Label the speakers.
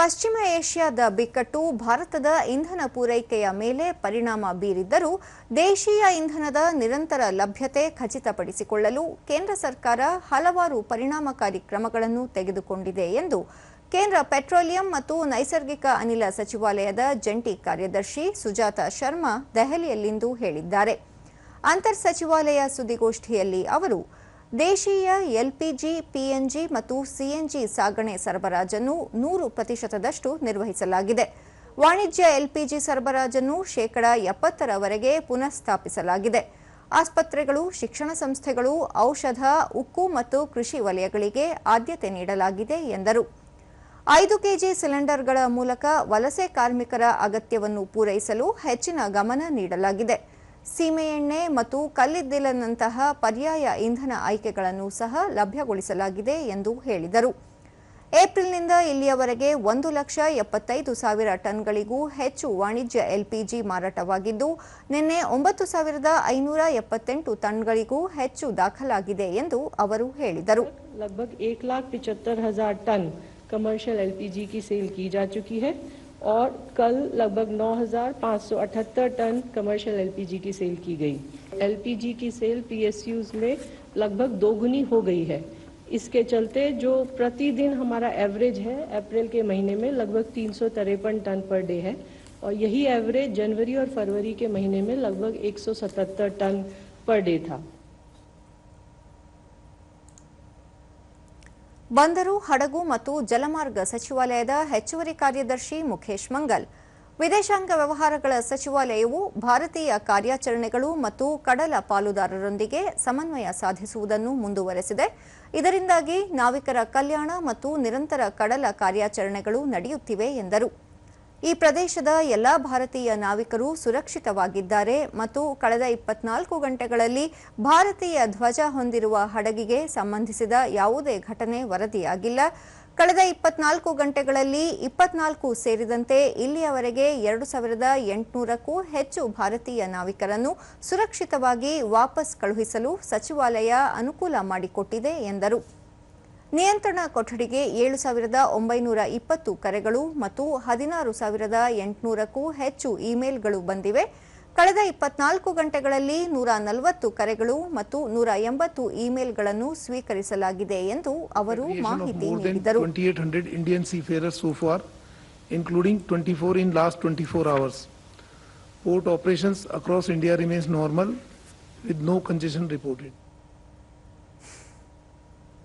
Speaker 1: ಪಶ್ಚಿಮ ಏಷ್ಯಾದ ಬಿಕ್ಕಟ್ಟು ಭಾರತದ ಇಂಧನ ಪೂರೈಕೆಯ ಮೇಲೆ ಪರಿಣಾಮ ಬೀರಿದ್ದರೂ ದೇಶೀಯ ಇಂಧನದ ನಿರಂತರ ಲಭ್ಯತೆ ಖಚಿತಪಡಿಸಿಕೊಳ್ಳಲು ಕೇಂದ್ರ ಸರ್ಕಾರ ಹಲವಾರು ಪರಿಣಾಮಕಾರಿ ಕ್ರಮಗಳನ್ನು ತೆಗೆದುಕೊಂಡಿದೆ ಎಂದು ಕೇಂದ್ರ ಪೆಟ್ರೋಲಿಯಂ ಮತ್ತು ನೈಸರ್ಗಿಕ ಅನಿಲ ಸಚಿವಾಲಯದ ಜಂಟಿ ಕಾರ್ಯದರ್ಶಿ ಸುಜಾತಾ ಶರ್ಮಾ ದೆಹಲಿಯಲ್ಲಿಂದು ಹೇಳಿದ್ದಾರೆ. ಅಂತರ್ ಸಚಿವಾಲಯ ಸುದ್ದಿಗೋಷ್ಠಿಯಲ್ಲಿ ಅವರು ದೇಶೀಯ ಎಲ್ಪಿಜಿ, ಪಿಎನ್ಜಿ ಮತ್ತು ಸಿಎನ್ಜಿ ಸಾಗಣೆ ಸರಬರಾಜನ್ನು 100%ದಷ್ಟು ನಿರ್ವಹಿಸಲಾಗಿದೆ. ವಾಣಿಜ್ಯ ಎಲ್ಪಿಜಿ ಸರಬರಾಜನ್ನು 70%ರವರೆಗೆ ಪುನಃಸ್ಥಾಪಿಸಲಾಗಿದೆ. ಆಸ್ಪತ್ರೆಗಳು, ಶಿಕ್ಷಣ ಸಂಸ್ಥೆಗಳು, ಔಷಧ, ಉಕ್ಕು ಮತ್ತು ಕೃಷಿ ವಲಯಗಳಿಗೆ ಆದ್ಯತೆ ನೀಡಲಾಗಿದೆ ಎಂದರು. 5 ಕೆಜಿ ಸಿಲಿಂಡರ್ಗಳ ಮೂಲಕ ವಲಸೆ ಕಾರ್ಮಿಕರ ಅಗತ್ಯವನ್ನು ಪೂರೈಸಲು ಹೆಚ್ಚಿನ ಗಮನ ನೀಡಲಾಗಿದೆ. ಸೀಮೆ ಎಣ್ಣೆ ಮತ್ತು ಕಲ್ಲಿದ್ದಿಲಿನಂತಹ ಪರ್ಯಾಯ ಇಂಧನ ಆಯ್ಕೆಗಳನ್ನು ಸಹ ಲಭ್ಯಗೊಳಿಸಲಾಗಿದೆ ಎಂದು ಹೇಳಿದರು. ಏಪ್ರಿಲ್ನಿಂದ ಇಲ್ಲಿಯವರೆಗೆ 1,75,000 ಟನ್ಗಳಿಗೂ ಹೆಚ್ಚು ವಾಣಿಜ್ಯ ಎಲ್ಪಿಜಿ ಮಾರಾಟವಾಗಿದ್ದು, ನಿನ್ನೆ 9,578 ಟನ್ಗಳಿಗೂ ಹೆಚ್ಚು ದಾಖಲಾಗಿದೆ ಎಂದು ಅವರು ಹೇಳಿದರು.
Speaker 2: लगभग 1,75,000 टन कमर्शियल एलपीजी की सेल की जा चुकी है और कल लगभग 9,578 टन कमर्शियल एलपीजी की सेल की गई. एलपीजी की सेल पीएसयूज में लगभग दोगुनी हो गई है. इसके चलते जो प्रतिदिन हमारा एवरेज है अप्रैल के महीने में लगभग 353 टन पर डे है और यही एवरेज जनवरी और फरवरी के महीने में लगभग 177 टन पर डे था.
Speaker 1: ಬಂದರು, ಹಡಗು ಮತ್ತು ಜಲಮಾರ್ಗ ಸಚಿವಾಲಯದ ಹೆಚ್ಚುವರಿ ಕಾರ್ಯದರ್ಶಿ ಮುಖೇಶ್ ಮಂಗಲ್, ವಿದೇಶಾಂಗ ವ್ಯವಹಾರಗಳ ಸಚಿವಾಲಯವು ಭಾರತೀಯ ಕಾರ್ಯಾಚರಣೆಗಳು ಮತ್ತು ಕಡಲ ಪಾಲುದಾರರೊಂದಿಗೆ ಸಮನ್ವಯ ಸಾಧಿಸುವುದನ್ನು ಮುಂದುವರೆಸಿದೆ. ಇದರಿಂದಾಗಿ ನಾವಿಕರ ಕಲ್ಯಾಣ ಮತ್ತು ನಿರಂತರ ಕಡಲ ಕಾರ್ಯಾಚರಣೆಗಳು ನಡೆಯುತ್ತಿವೆ ಎಂದರು. ಈ ಪ್ರದೇಶದ ಎಲ್ಲಾ ಭಾರತೀಯ ನಾವಿಕರು ಸುರಕ್ಷಿತವಾಗಿದ್ದಾರೆ ಮತ್ತು ಕಳೆದ 24 ಗಂಟೆಗಳಲ್ಲಿ ಭಾರತೀಯ ಧ್ವಜ ಹೊಂದಿರುವ ಹಡಗಿಗೆ ಸಂಬಂಧಿಸಿದ ಯಾವುದೇ ಘಟನೆ ವರದಿಯಾಗಿಲ್ಲ. ಕಳೆದ 24 ಗಂಟೆಗಳಲ್ಲಿ 24 ಸೇರಿದಂತೆ ಇಲ್ಲಿಯವರೆಗೆ 2,800ಕ್ಕೂ ಹೆಚ್ಚು ಭಾರತೀಯ ನಾವಿಕರನ್ನು ಸುರಕ್ಷಿತವಾಗಿ ವಾಪಸ್ ಕಳುಹಿಸಲು ಸಚಿವಾಲಯ ಅನುಕೂಲ ಮಾಡಿಕೊಟ್ಟಿದೆ ಎಂದರು. ನಿಯಂತ್ರಣ ಕೊಠಡಿಗೆ 7,920 ಕರೆಗಳು ಮತ್ತು 16,800ಕ್ಕೂ ಹೆಚ್ಚು ಇಮೇಲ್ಗಳು ಬಂದಿವೆ. ಕಳೆದ 24 ಗಂಟೆಗಳಲ್ಲಿ 140 ಕರೆಗಳು ಮತ್ತು 180 ಇಮೇಲ್ಗಳನ್ನು ಸ್ವೀಕರಿಸಲಾಗಿದೆ ಎಂದು ಅವರು ಮಾಹಿತಿ ನೀಡಿದರು.
Speaker 3: 2,800 Indian seafarers so far, including 24 in last 24 hours. Port operations across India remains normal with no congestion reported.